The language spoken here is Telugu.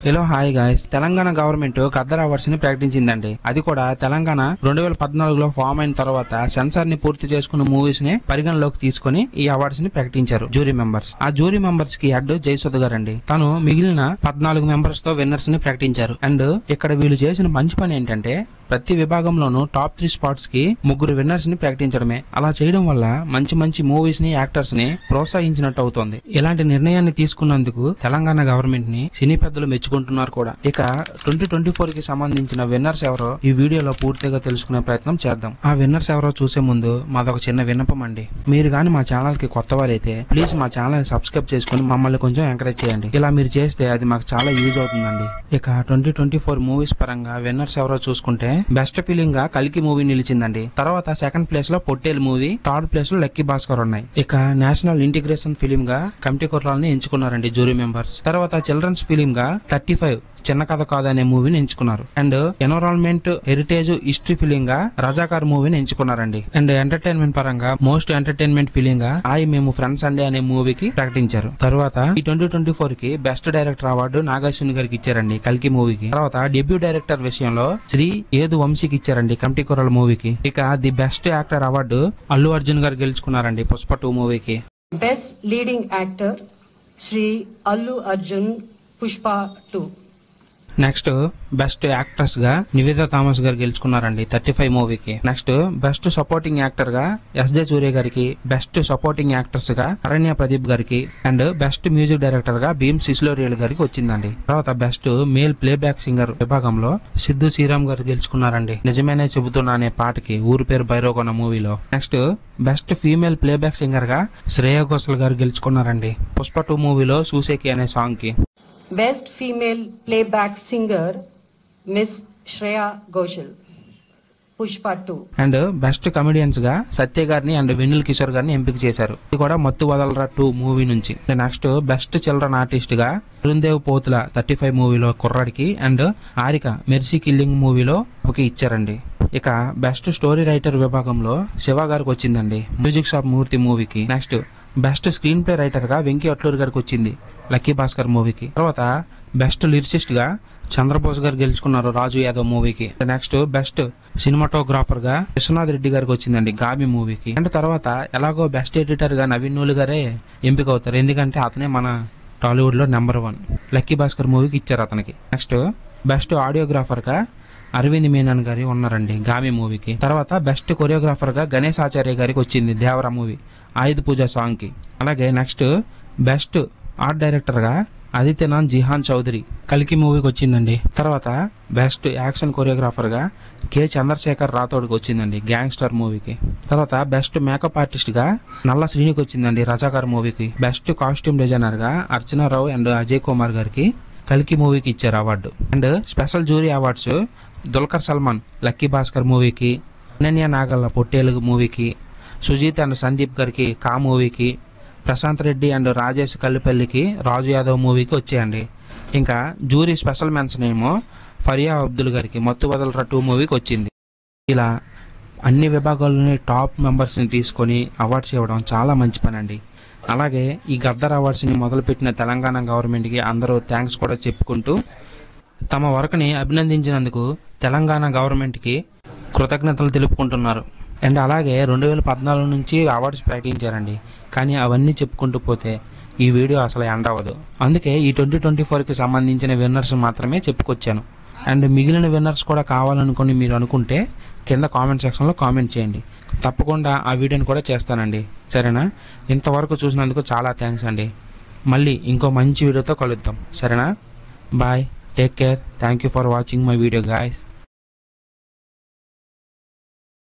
Hello hi guys, Telangana government Gaddar awards ని ప్రకటించిందండి. అది కూడా తెలంగాణ 2014లో ఫామ్ అయిన తర్వాత సెన్సార్ ని పూర్తి చేసుకున్న మూవీస్ ని పరిగణలోకి తీసుకుని ఈ అవార్డ్స్ ని ప్రకటించారు జ్యూరీ మెంబర్స్. ఆ జ్యూరీ మెంబర్స్ కి హెడ్ జయసుధ గారండి. తను మిగిలిన 14 మెంబర్స్ తో విన్నర్స్ ని ప్రకటించారు. అండ్ ఇక్కడ వీళ్ళు చేసిన మంచి పని ఏంటంటే ప్రతి విభాగంలోనూ టాప్ 3 స్పాట్స్ కి 3 విన్నర్స్ ని ప్రకటించడమే. అలా చేయడం వల్ల మంచి మంచి మూవీస్ ని, యాక్టర్స్ ని ప్రోత్సహించినట్టు అవుతుంది. ఇలాంటి నిర్ణయాన్ని తీసుకున్నందుకు తెలంగాణ గవర్నమెంట్ ని సినీ పెద్దలు మెచ్చుకుంటున్నారు కూడా. ఇక 2024 కి సంబంధించిన విన్నర్స్ ఎవరో ఈ వీడియోలో పూర్తిగా తెలుసుకునే ప్రయత్నం చేద్దాం. ఆ విన్నర్స్ ఎవరో చూసే ముందు మాదొక చిన్న విన్నపం అండి. మీరు గాని మా ఛానల్ కి కొత్త వారైతే ప్లీజ్ మా ఛానల్ సబ్స్క్రైబ్ చేసుకుని మమ్మల్ని కొంచెం ఎంకరేజ్ చేయండి. ఇలా మీరు చేస్తే అది మాకు చాలా యూజ్ అవుతుందండి. ఇక 2024 మూవీస్ పరంగా విన్నర్స్ ఎవరో చూసుకుంటే బెస్ట్ ఫిలిం గా కల్కి మూవీ నిలిచిందండి. తర్వాత సెకండ్ ప్లేస్ లో పొట్టేల్ మూవీ, థర్డ్ ప్లేస్ లో లక్కీ భాస్కర్ ఉన్నాయి. ఇక నేషనల్ ఇంటిగ్రేషన్ ఫిలిం గా కమిటీ కుర్రాలని ఎంచుకున్నారండి జ్యూరీ మెంబర్స్. తర్వాత చిల్డ్రన్స్ ఫిలిం గా 35 చిన్న కథ కాదు అనే మూవీని ఎంచుకున్నారు. And environment heritage history film గా రజాకార్ మూవీని ఎంచుకున్నారండి. అండ్ ఎంటర్టైన్మెంట్ పరంగా మోస్ట్ ఎంటర్టైన్మెంట్ ఫిలిం గా మేము ఫ్రెండ్స్ అండే అనే మూవీకి ప్రకటించారు. తర్వాత ఈ 2024 కి బెస్ట్ డైరెక్టర్ అవార్డు నాగార్జున గారికి ఇచ్చారండి కల్కి మూవీకి. తర్వాత డెబ్యూ డైరెక్టర్ విషయంలో శ్రీ ఏదు వంశీకి ఇచ్చారండి కమిటీ కుర్రాల మూవీకి. ఇక the best actor award Allu Arjun గారు గెలుచుకున్నారండి పుష్ప 2 మూవీకి. Best leading actor Shri Allu Arjun Pushpa 2. Next best actress గా నివేదా థామస్ గారు గెలుచుకున్నారండి 35 మూవీకి. నెక్స్ట్ బెస్ట్ సపోర్టింగ్ యాక్టర్ గా ఎస్జే సూర్య గారికి, బెస్ట్ సపోర్టింగ్ యాక్టర్స్ గా అరణ్య ప్రదీప్ గారికి, అండ్ బెస్ట్ మ్యూజిక్ డైరెక్టర్ గా భీమ్ సిస్లోరియల్ గారికి వచ్చిందండి. తర్వాత బెస్ట్ మేల్ ప్లేబ్యాక్ సింగర్ విభాగంలో సిద్ధు శ్రీరామ్ గారు గెలుచుకున్నారండి నిజమేనే చెబుతున్నా అనే పాటకి ఊరు పేరు భైరవకొండ మూవీలో. Next best female playback singer గా శ్రేయా ఘోషల్ గారు గెలుచుకున్నారండి పుష్ప 2 మూవీలో సూసేకి అనే సాంగ్ కి. Best female playback singer miss Shreya Ghoshal Pushpa 2. And best comedians గా సత్య గారిని అండ్ వెనిల్ కిషోర్ గారిని ఎంపిక చేశారు. ఇది కూడా మత్తు వదలరా 2 మూవీ నుంచి. నెక్స్ట్ బెస్ట్ చిల్డ్రన్ ఆర్టిస్ట్ గా అరుణ్దేవ్ పోతుల 35 మూవీలో కుర్రాడికి, అండ్ హారిక మెర్సీ కిల్లింగ్ మూవీలో ఇచ్చారండి. ఇక బెస్ట్ స్టోరీ రైటర్ విభాగంలో శివ గారికి వచ్చిందండి మ్యూజిక్ షాప్ మూర్తి మూవీకి. Next best screen play writer గా వెంకీ అట్లూరి గారికి వచ్చింది లక్కీ భాస్కర్ మూవీకి. తర్వాత బెస్ట్ లిరిసిస్ట్ గా చంద్రబోస్ గారు గెలుచుకున్నారు రాజు యాదవ్ మూవీకి. నెక్స్ట్ బెస్ట్ సినిమాటోగ్రాఫర్ గా విశ్వనాథ్ రెడ్డి గారికి వచ్చిందండి గామి మూవీకి. అండ్ తర్వాత ఎలాగో బెస్ట్ ఎడిటర్ గా నవీన్ నూలు గారే ఎంపిక అవుతారు, ఎందుకంటే అతనే మన టాలీవుడ్ లో నెంబర్ 1 లక్కీ భాస్కర్ మూవీకి ఇచ్చారు అతనికి. నెక్స్ట్ బెస్ట్ ఆడియోగ్రాఫర్ గా అరవింద్ మీనన్ గారి ఉన్నారండి గామి మూవీకి. తర్వాత బెస్ట్ కొరియోగ్రాఫర్ గా గణేష్ ఆచార్య గారికి వచ్చింది దేవరా మూవీ ఆయుధ పూజ సాంగ్ కి. అలాగే నెక్స్ట్ బెస్ట్ ఆర్ట్ డైరెక్టర్ గా ఆదిత్యనాథ్ జిహాన్ చౌదరి కల్కి మూవీకి వచ్చిందండి. తర్వాత బెస్ట్ యాక్షన్ కొరియోగ్రాఫర్ గా కె చంద్రశేఖర్ రాథోడ్కి వచ్చిందండి గ్యాంగ్స్టర్ మూవీకి. తర్వాత బెస్ట్ మేకప్ ఆర్టిస్ట్ గా నల్ల శ్రీనికి వచ్చిందండి రజాకార్ మూవీకి. బెస్ట్ కాస్ట్యూమ్ డిజైనర్ గా అర్చనారావు అండ్ అజయ్ కుమార్ గారికి కల్కి మూవీకి ఇచ్చారు award. And special jury awards Dulquer Salman lucky Bhaskar మూవీకి, అనన్య నాగల్ల పొట్టేలు మూవీకి, సుజీత్ అండ్ సందీప్ గారికి కా మూవీకి, ప్రశాంత్ రెడ్డి అండ్ రాజేష్ కల్లిపల్లికి రాజు యాదవ్ మూవీకి వచ్చాయండి. ఇంకా జ్యూరీ స్పెషల్ మెన్షన్ ఏమో ఫరియా అబ్దుల్ గారికి మత్తు వదలరా 2 మూవీకి వచ్చింది. ఇలా అన్ని విభాగాల్లోని టాప్ మెంబర్స్ ని తీసుకొని అవార్డ్స్ ఇవ్వడం చాలా మంచి పని అండి. అలాగే ఈ గద్దర్ అవార్డ్స్ ని మొదలుపెట్టిన తెలంగాణ గవర్నమెంట్ కి అందరూ థ్యాంక్స్ కూడా చెప్పుకుంటూ తమ వర్క్ని అభినందించినందుకు తెలంగాణ గవర్నమెంట్ కి కృతజ్ఞతలు తెలుపుకుంటున్నారు. అండ్ అలాగే 2014 నుంచి అవార్డ్స్ ప్రకటించారండి, కానీ అవన్నీ చెప్పుకుంటూ పోతే ఈ వీడియో అసలు ఎండ్ అవ్వదు. అందుకే ఈ 2024 కి సంబంధించిన విన్నర్స్ మాత్రమే చెప్పుకొచ్చాను. అండ్ మిగిలిన విన్నర్స్ కూడా కావాలనుకుని మీరు అనుకుంటే కింద కామెంట్ సెక్షన్లో కామెంట్ చేయండి, తప్పకుండా ఆ వీడియోని కూడా చేస్తానండి. సరేనా? ఇంతవరకు చూసినందుకు చాలా థ్యాంక్స్ అండి. మళ్ళీ ఇంకో మంచి వీడియోతో కలుద్దాం. సరేనా? Bye, take care, thank you for watching my video guys.